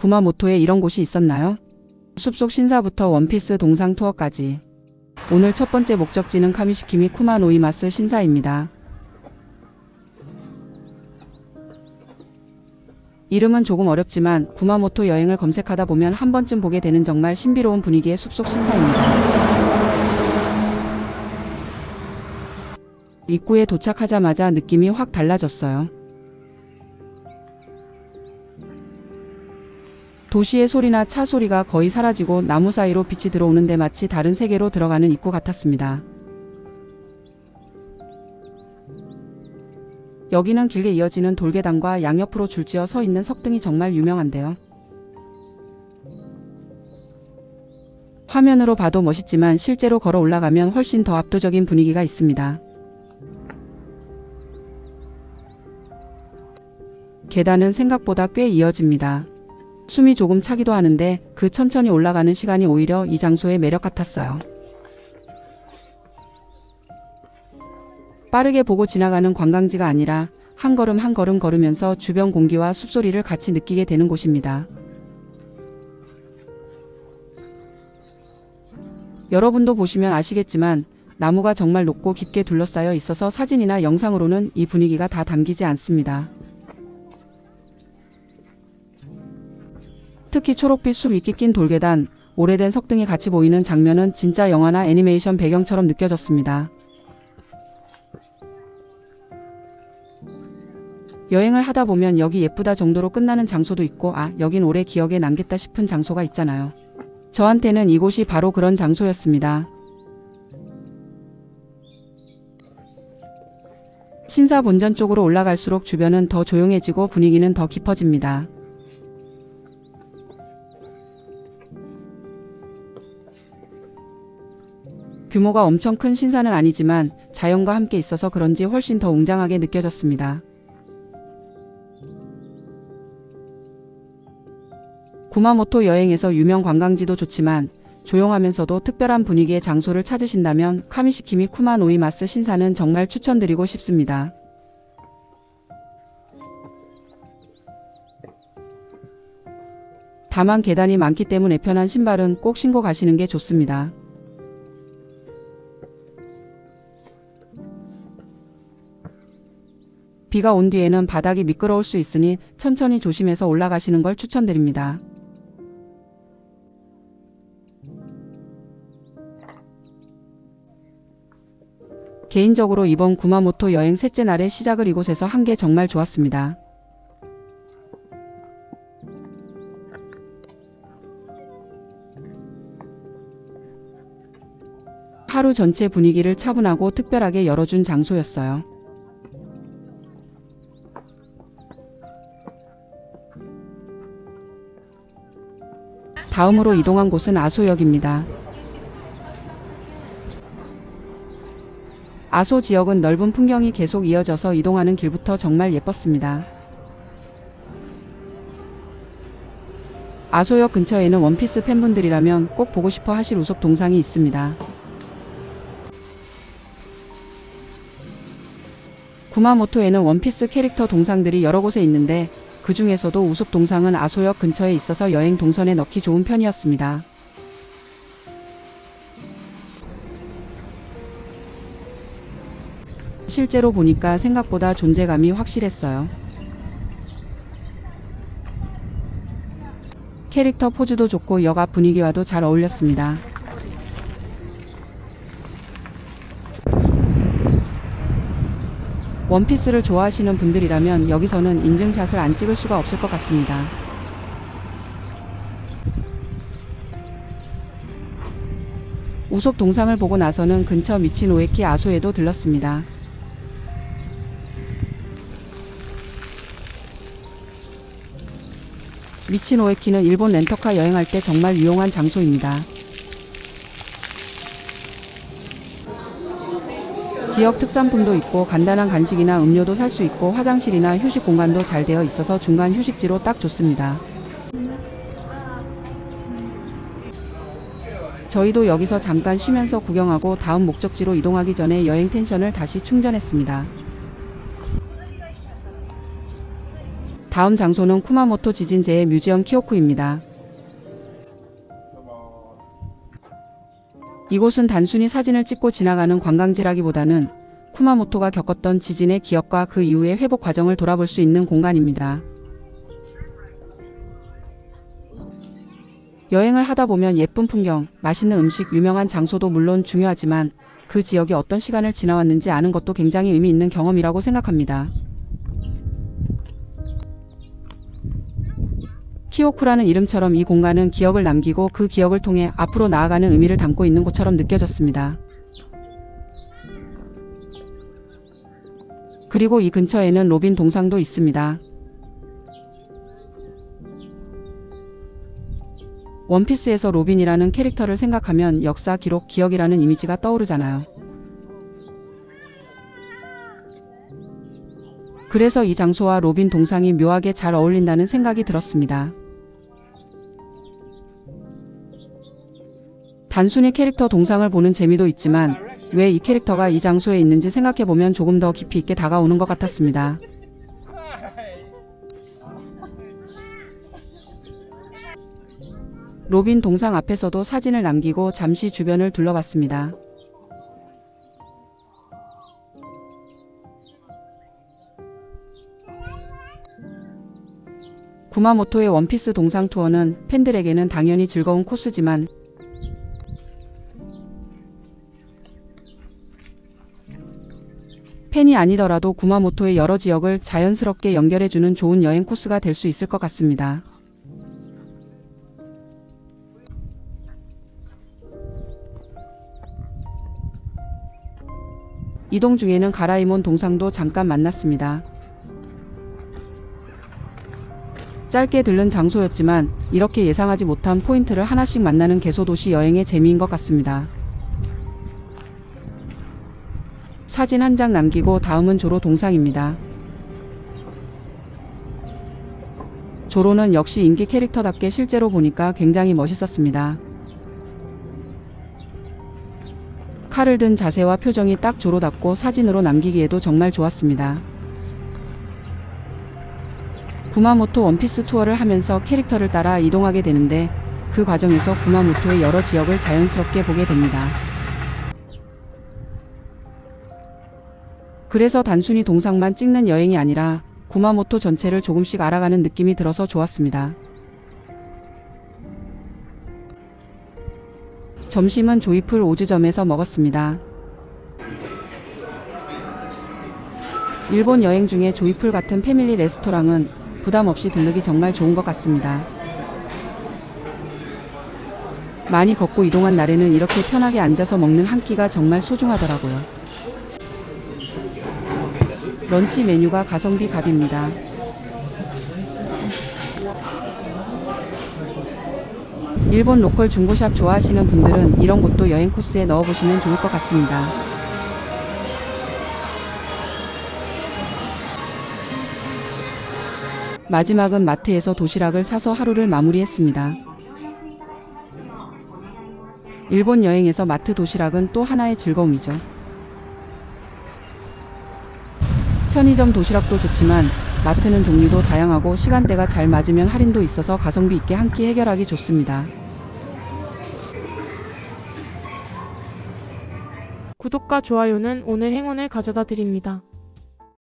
구마모토에 이런 곳이 있었나요? 숲속 신사부터 원피스 동상 투어까지. 오늘 첫 번째 목적지는 카미시키미 쿠마노이마스 신사입니다. 이름은 조금 어렵지만 구마모토 여행을 검색하다 보면 한 번쯤 보게 되는 정말 신비로운 분위기의 숲속 신사입니다. 입구에 도착하자마자 느낌이 확 달라졌어요. 도시의 소리나 차 소리가 거의 사라지고 나무 사이로 빛이 들어오는데 마치 다른 세계로 들어가는 입구 같았습니다. 여기는 길게 이어지는 돌계단과 양옆으로 줄지어 서 있는 석등이 정말 유명한데요. 화면으로 봐도 멋있지만 실제로 걸어 올라가면 훨씬 더 압도적인 분위기가 있습니다. 계단은 생각보다 꽤 이어집니다. 숨이 조금 차기도 하는데 그 천천히 올라가는 시간이 오히려 이 장소의 매력 같았어요. 빠르게 보고 지나가는 관광지가 아니라 한 걸음 한 걸음 걸으면서 주변 공기와 숲소리를 같이 느끼게 되는 곳입니다. 여러분도 보시면 아시겠지만 나무가 정말 높고 깊게 둘러싸여 있어서 사진이나 영상으로는 이 분위기가 다 담기지 않습니다. 특히 초록빛 숲 잎이 낀 돌계단, 오래된 석등이 같이 보이는 장면은 진짜 영화나 애니메이션 배경처럼 느껴졌습니다. 여행을 하다 보면 여기 예쁘다 정도로 끝나는 장소도 있고 여긴 오래 기억에 남겠다 싶은 장소가 있잖아요. 저한테는 이곳이 바로 그런 장소였습니다. 신사 본전 쪽으로 올라갈수록 주변은 더 조용해지고 분위기는 더 깊어집니다. 규모가 엄청 큰 신사는 아니지만 자연과 함께 있어서 그런지 훨씬 더 웅장하게 느껴졌습니다. 구마모토 여행에서 유명 관광지도 좋지만 조용하면서도 특별한 분위기의 장소를 찾으신다면 카미시키미 쿠마노이마스 신사는 정말 추천드리고 싶습니다. 다만 계단이 많기 때문에 편한 신발은 꼭 신고 가시는 게 좋습니다. 비가 온 뒤에는 바닥이 미끄러울 수 있으니 천천히 조심해서 올라가시는 걸 추천드립니다. 개인적으로 이번 구마모토 여행 셋째 날의 시작을 이곳에서 한 게 정말 좋았습니다. 하루 전체 분위기를 차분하고 특별하게 열어준 장소였어요. 다음으로 이동한 곳은 아소역입니다. 아소 지역은 넓은 풍경이 계속 이어져서 이동하는 길부터 정말 예뻤습니다. 아소역 근처에는 원피스 팬분들이라면 꼭 보고 싶어 하실 우속 동상이 있습니다. 구마모토에는 원피스 캐릭터 동상들이 여러 곳에 있는데 그 중에서도 우속 동상은 아소역 근처에 있어서 여행 동선에 넣기 좋은 편이었습니다. 실제로 보니까 생각보다 존재감이 확실했어요. 캐릭터 포즈도 좋고 역 앞 분위기와도 잘 어울렸습니다. 원피스를 좋아하시는 분들이라면 여기서는 인증샷을 안 찍을 수가 없을 것 같습니다. 우속 동상을 보고 나서는 근처 미치노에키 아소에도 들렀습니다. 미치노에키는 일본 렌터카 여행할 때 정말 유용한 장소입니다. 지역 특산품도 있고 간단한 간식이나 음료도 살 수 있고 화장실이나 휴식 공간도 잘 되어 있어서 중간 휴식지로 딱 좋습니다. 저희도 여기서 잠깐 쉬면서 구경하고 다음 목적지로 이동하기 전에 여행 텐션을 다시 충전했습니다. 다음 장소는 쿠마모토 지진제의 뮤지엄 키오쿠입니다. 이곳은 단순히 사진을 찍고 지나가는 관광지라기보다는 쿠마모토가 겪었던 지진의 기억과 그 이후의 회복 과정을 돌아볼 수 있는 공간입니다. 여행을 하다 보면 예쁜 풍경, 맛있는 음식, 유명한 장소도 물론 중요하지만 그 지역이 어떤 시간을 지나왔는지 아는 것도 굉장히 의미 있는 경험이라고 생각합니다. 키오쿠라는 이름처럼 이 공간은 기억을 남기고 그 기억을 통해 앞으로 나아가는 의미를 담고 있는 곳처럼 느껴졌습니다. 그리고 이 근처에는 로빈 동상도 있습니다. 원피스에서 로빈이라는 캐릭터를 생각하면 역사, 기록, 기억이라는 이미지가 떠오르잖아요. 그래서 이 장소와 로빈 동상이 묘하게 잘 어울린다는 생각이 들었습니다. 단순히 캐릭터 동상을 보는 재미도 있지만 왜 이 캐릭터가 이 장소에 있는지 생각해보면 조금 더 깊이 있게 다가오는 것 같았습니다. 로빈 동상 앞에서도 사진을 남기고 잠시 주변을 둘러봤습니다. 구마모토의 원피스 동상 투어는 팬들에게는 당연히 즐거운 코스지만 팬이 아니더라도 구마모토의 여러 지역을 자연스럽게 연결해주는 좋은 여행 코스가 될 수 있을 것 같습니다. 이동 중에는 가라이몬 동상도 잠깐 만났습니다. 짧게 들른 장소였지만 이렇게 예상하지 못한 포인트를 하나씩 만나는 개소도시 여행의 재미인 것 같습니다. 사진 한 장 남기고 다음은 조로 동상입니다. 조로는 역시 인기 캐릭터답게 실제로 보니까 굉장히 멋있었습니다. 칼을 든 자세와 표정이 딱 조로답고 사진으로 남기기에도 정말 좋았습니다. 구마모토 원피스 투어를 하면서 캐릭터를 따라 이동하게 되는데 그 과정에서 구마모토의 여러 지역을 자연스럽게 보게 됩니다. 그래서 단순히 동상만 찍는 여행이 아니라 구마모토 전체를 조금씩 알아가는 느낌이 들어서 좋았습니다. 점심은 조이풀 오즈점에서 먹었습니다. 일본 여행 중에 조이풀 같은 패밀리 레스토랑은 부담 없이 들르기 정말 좋은 것 같습니다. 많이 걷고 이동한 날에는 이렇게 편하게 앉아서 먹는 한 끼가 정말 소중하더라고요. 런치 메뉴가 가성비 갑입니다. 일본 로컬 중고샵 좋아하시는 분들은 이런 곳도 여행 코스에 넣어보시면 좋을 것 같습니다. 마지막은 마트에서 도시락을 사서 하루를 마무리했습니다. 일본 여행에서 마트 도시락은 또 하나의 즐거움이죠. 편의점 도시락도 좋지만 마트는 종류도 다양하고 시간대가 잘 맞으면 할인도 있어서 가성비 있게 한 끼 해결하기 좋습니다. 구독과 좋아요는 오늘 행운을 가져다 드립니다.